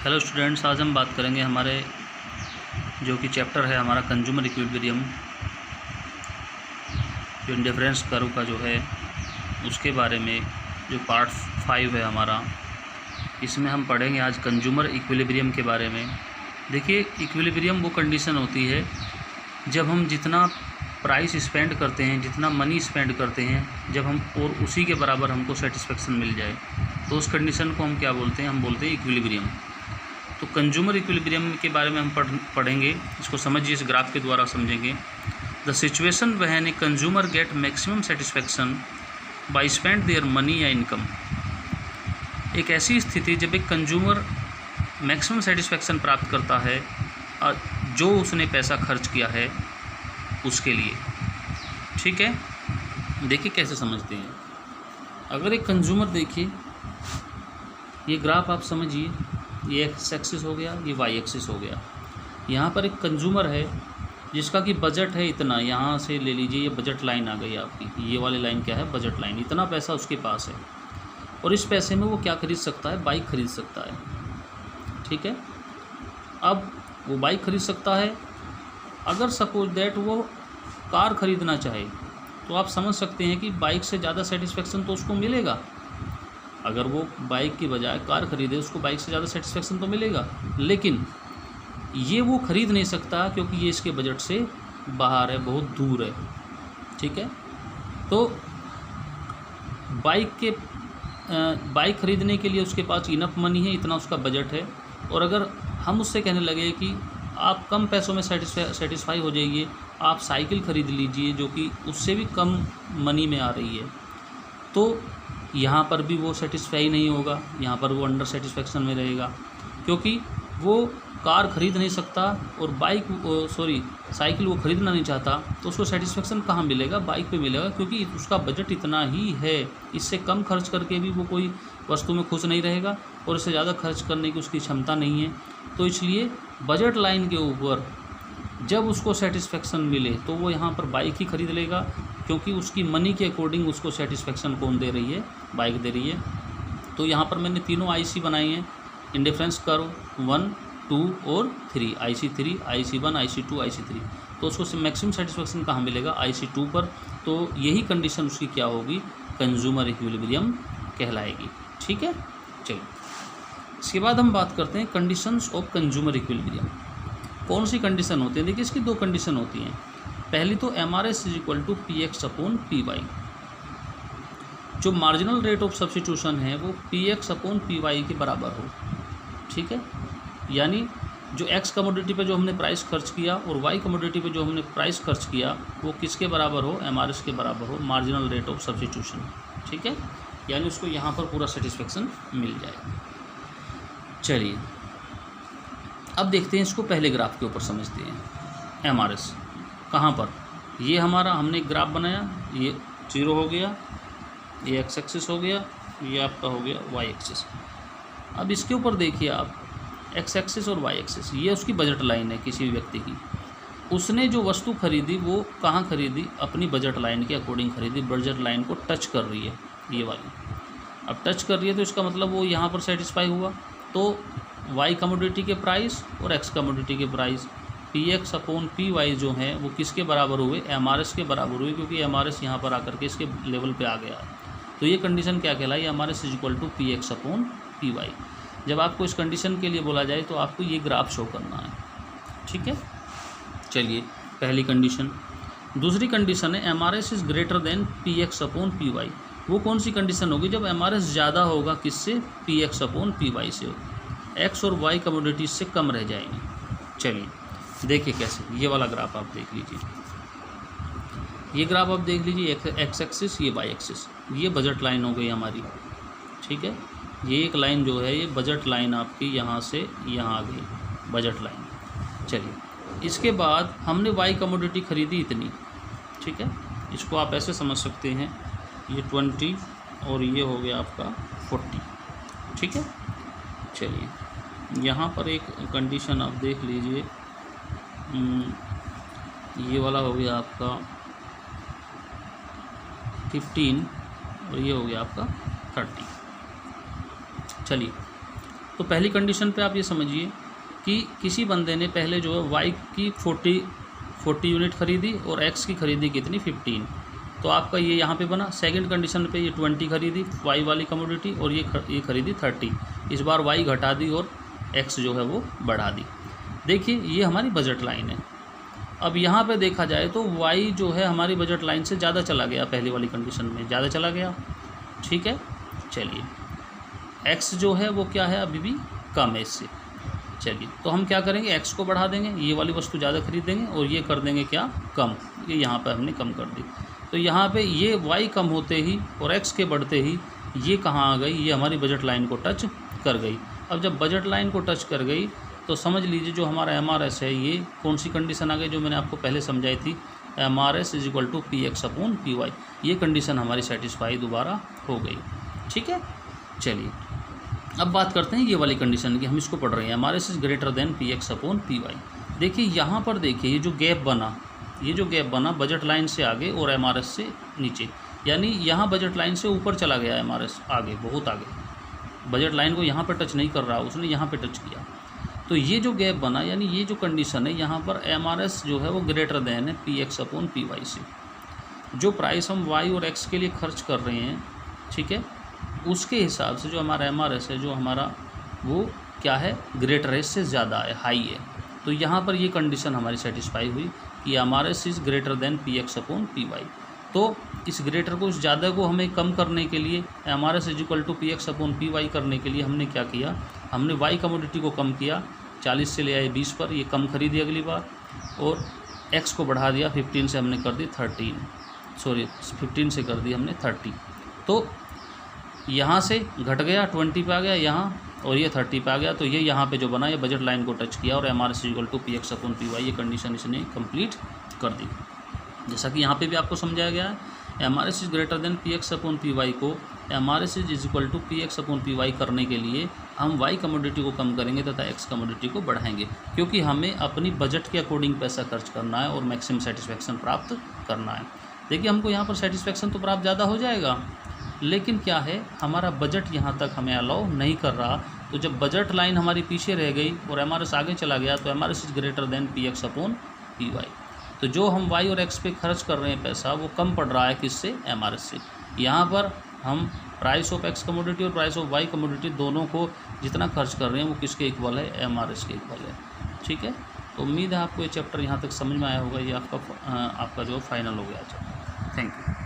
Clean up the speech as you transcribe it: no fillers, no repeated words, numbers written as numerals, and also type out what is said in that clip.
Hello students, आज हम बात करेंगे हमारे जो कि चैप्टर है हमारा कंज्यूमर इक्विलिब्रियम, जो इंडिफरेंस कर्व का जो है उसके बारे में, जो पार्ट 5 है हमारा। इसमें हम पढ़ेंगे आज कंज्यूमर इक्विलिब्रियम के बारे में। देखिए, इक्विलिब्रियम वो कंडीशन होती है जब हम जितना प्राइस स्पेंड करते हैं, जितना मनी स्पेंड करते हैं, जब हम और उसी के बराबर हमको सेटिस्फेक्शन मिल जाए, तो उस कंडीशन को हम क्या बोलते हैं? हम बोलते हैं इक्विलिब्रियम। तो कंज्यूमर इक्विलिब्रियम के बारे में हम पढ़ेंगे। इसको समझिए, इस ग्राफ के द्वारा समझेंगे। The situation when a consumer get maximum satisfaction by spend their money या इनकम। एक ऐसी स्थिति जब एक कंज्यूमर मैक्सिमम सेटिस्फेक्शन प्राप्त करता है जो उसने पैसा खर्च किया है उसके लिए। ठीक है, देखिए कैसे समझते हैं। अगर एक कंज्यूमर, देखिए ये ग्राफ आप समझिए, ये एक्स एक्सिस हो गया, ये वाई एक्सिस हो गया। यहाँ पर एक कंज्यूमर है जिसका कि बजट है इतना, यहाँ से ले लीजिए, ये बजट लाइन आ गई आपकी। ये वाली लाइन क्या है? Budget line. इतना पैसा उसके पास है और इस पैसे में वो क्या खरीद सकता है? बाइक खरीद सकता है। ठीक है, अब वो बाइक खरीद सकता है। अगर सपोज दैट वो कार खरीदना चाहे तो आप समझ सकते हैं कि बाइक से ज़्यादा सेटिस्फेक्शन तो उसको मिलेगा। अगर वो बाइक की बजाय कार खरीदे, उसको बाइक से ज़्यादा सेटिस्फेक्शन तो मिलेगा, लेकिन ये वो खरीद नहीं सकता क्योंकि ये इसके बजट से बाहर है, बहुत दूर है। ठीक है, तो बाइक खरीदने के लिए उसके पास इनफ मनी है, इतना उसका बजट है। और अगर हम उससे कहने लगे कि आप कम पैसों में सेटिस्फाई हो जाइए, आप साइकिल खरीद लीजिए जो कि उससे भी कम मनी में आ रही है, तो यहाँ पर भी वो सेटिस्फाई नहीं होगा, यहाँ पर वो अंडर सेटिस्फेक्शन में रहेगा, क्योंकि वो कार खरीद नहीं सकता और साइकिल वो खरीदना नहीं चाहता, तो उसको सेटिस्फेक्शन कहाँ मिलेगा? बाइक पे मिलेगा, क्योंकि उसका बजट इतना ही है। इससे कम खर्च करके भी वो कोई वस्तु में खुश नहीं रहेगा और इससे ज़्यादा खर्च करने की उसकी क्षमता नहीं है। तो इसलिए बजट लाइन के ऊपर जब उसको सेटिस्फेक्शन मिले तो वो यहाँ पर बाइक ही खरीद लेगा, क्योंकि उसकी मनी के अकॉर्डिंग उसको सेटिस्फेक्शन कौन दे रही है? बाइक दे रही है। तो यहाँ पर मैंने तीनों आईसी बनाई हैं, इंडिफरेंस कर्व 1, 2 और 3, IC3, IC1, IC2, IC3। तो उसको मैक्सिमम सेटिस्फेक्शन कहाँ मिलेगा? IC2 पर। तो यही कंडीशन उसकी क्या होगी? कंज्यूमर इक्विलिब्रियम कहलाएगी। ठीक है, चलिए इसके बाद हम बात करते हैं कंडीशंस ऑफ कंज्यूमर इक्विलिब्रियम। कौन सी कंडीशन होती है? देखिए, इसकी दो कंडीशन होती हैं। पहली तो MRS = PX/PY। जो मार्जिनल रेट ऑफ सब्स्टिट्यूशन है वो PX/PY के बराबर हो। ठीक है, यानी जो X कमोडिटी पे जो हमने प्राइस खर्च किया और Y कमोडिटी पे जो हमने प्राइस खर्च किया वो किसके बराबर हो? MRS के बराबर हो, मार्जिनल रेट ऑफ सब्स्टिट्यूशन। ठीक है, यानी उसको यहाँ पर पूरा सेटिस्फेक्शन मिल जाए। चलिए अब देखते हैं इसको, पहले ग्राफ के ऊपर समझते हैं। MRS कहाँ पर? ये हमारा हमने एक ग्राफ बनाया, ये 0 हो गया, ये X एक्सिस हो गया, ये आपका हो गया Y एक्सिस। अब इसके ऊपर देखिए आप, X एक्सिस और Y एक्सिस, ये उसकी बजट लाइन है किसी भी व्यक्ति की। उसने जो वस्तु खरीदी वो कहाँ खरीदी? अपनी बजट लाइन के अकॉर्डिंग खरीदी। बजट लाइन को टच कर रही है ये वाली। अब टच कर रही है तो इसका मतलब वो यहाँ पर सेटिस्फाई हुआ। तो Y कमोडिटी के प्राइस और X कमोडिटी के प्राइस PX/PY जो हैं वो किसके बराबर हुए? MRS के बराबर हुए, क्योंकि MRS यहाँ पर आकर के इसके लेवल पे आ गया है। तो ये कंडीशन क्या कहलाई? MRS = PX/PY। जब आपको इस कंडीशन के लिए बोला जाए तो आपको ये ग्राफ शो करना है। ठीक है, चलिए पहली कंडीशन। दूसरी कंडीशन है MRS > PX/PY। वो कौन सी कंडीशन होगी? जब MRS ज़्यादा होगा किससे? PX/PY से। X और Y कमोडिटीज से कम रह जाएंगी। चलिए देखिए कैसे। ये वाला ग्राफ आप देख लीजिए, ये ग्राफ आप देख लीजिए, X एक्सिस, ये Y एक्सिस, ये बजट लाइन हो गई हमारी। ठीक है, ये एक लाइन जो है ये बजट लाइन आपकी यहाँ से यहाँ आ गई, बजट लाइन। चलिए इसके बाद हमने Y कमोडिटी खरीदी इतनी। ठीक है, इसको आप ऐसे समझ सकते हैं, ये 20 और ये हो गया आपका 40। ठीक है, चलिए यहाँ पर एक कंडीशन आप देख लीजिए, ये वाला हो गया आपका 15 और ये हो गया आपका 30। चलिए तो पहली कंडीशन पे आप ये समझिए कि किसी बंदे ने पहले जो है वाई की 40 यूनिट खरीदी और एक्स की खरीदी कितनी 15, तो आपका ये यहाँ पे बना। सेकंड कंडीशन पे ये 20 खरीदी वाई वाली कमोडिटी और ये खरीदी 30। इस बार वाई घटा दी और एक्स जो है वो बढ़ा दी। देखिए ये हमारी बजट लाइन है। अब यहाँ पे देखा जाए तो वाई जो है हमारी बजट लाइन से ज़्यादा चला गया, पहली वाली कंडीशन में ज़्यादा चला गया, ठीक है। चलिए एक्स जो है वो क्या है, अभी भी कम है इससे। चलिए तो हम क्या करेंगे, एक्स को बढ़ा देंगे, ये वाली वस्तु ज़्यादा खरीदेंगे और ये कर देंगे क्या, कम। ये यहाँ पर हमने कम कर दी। तो यहाँ पे ये वाई कम होते ही और एक्स के बढ़ते ही ये कहाँ आ गई, ये हमारी बजट लाइन को टच कर गई। अब जब बजट लाइन को टच कर गई तो समझ लीजिए जो हमारा MRS है, ये कौन सी कंडीशन आ गई, जो मैंने आपको पहले समझाई थी, MRS = PX/PY। ये कंडीशन हमारी सेटिस्फाई दोबारा हो गई, ठीक है। चलिए अब बात करते हैं ये वाली कंडीशन की, हम इसको पढ़ रहे हैं MRS > PX/PY। देखिए यहाँ पर देखिए ये जो गैप बना बजट लाइन से आगे और MRS से नीचे, यानी यहाँ बजट लाइन से ऊपर चला गया MRS, आगे बहुत आगे, बजट लाइन को यहाँ पर टच नहीं कर रहा, उसने यहाँ पे टच किया। तो ये जो गैप बना, यानी ये जो कंडीशन है, यहाँ पर MRS जो है वो ग्रेटर देन है PX/PY से। जो प्राइस हम Y और X के लिए खर्च कर रहे हैं, ठीक है, उसके हिसाब से जो हमारा MRS है, जो हमारा वो क्या है, ग्रेटर है, इससे ज़्यादा है, हाई है। तो यहाँ पर ये कंडीशन हमारी सेटिस्फाई हुई कि MRS > PX/PY। तो इस ग्रेटर को, इस ज़्यादा को हमें कम करने के लिए, MRS = PX/PY करने के लिए हमने क्या किया, हमने वाई कमोडिटी को कम किया, 40 से ले आए 20 पर, ये कम खरीदी अगली बार, और एक्स को बढ़ा दिया 15 से हमने कर दी 15 से कर दी हमने 30। तो यहाँ से घट गया 20 पे आ गया यहाँ, और ये 30 पे आ गया। तो ये यहाँ पे जो बना, ये बजट लाइन को टच किया और MRS = PX/PY ये कंडीशन इसने कंप्लीट कर दी। जैसा कि यहाँ पे भी आपको समझाया गया है, MRS > PX/PY को MRS = PX/PY करने के लिए हम वाई कमोडिटी को कम करेंगे तथा एक्स कमोडिटी को बढ़ाएंगे, क्योंकि हमें अपनी बजट के अकॉर्डिंग पैसा खर्च करना है और मैक्सिमम सेटिस्फैक्शन प्राप्त करना है। देखिए हमको यहाँ पर सेटिस्फैक्शन तो प्राप्त ज़्यादा हो जाएगा, लेकिन क्या है, हमारा बजट यहाँ तक हमें अलाउ नहीं कर रहा। तो जब बजट लाइन हमारी पीछे रह गई और MRS आगे चला गया, तो MRS > PX/PY। तो जो हम वाई और एक्स पे खर्च कर रहे हैं पैसा, वो कम पड़ रहा है किससे, MRS से। यहाँ पर हम प्राइस ऑफ एक्स कमोडिटी और प्राइस ऑफ वाई कमोडिटी दोनों को जितना खर्च कर रहे हैं वो किसके इक्वल है, MRS के इक्वल है, ठीक है। तो उम्मीद है आपको ये चैप्टर यहाँ तक समझ में आया होगा। ये आपका जो फाइनल हो गया चैप्टर। Thank you.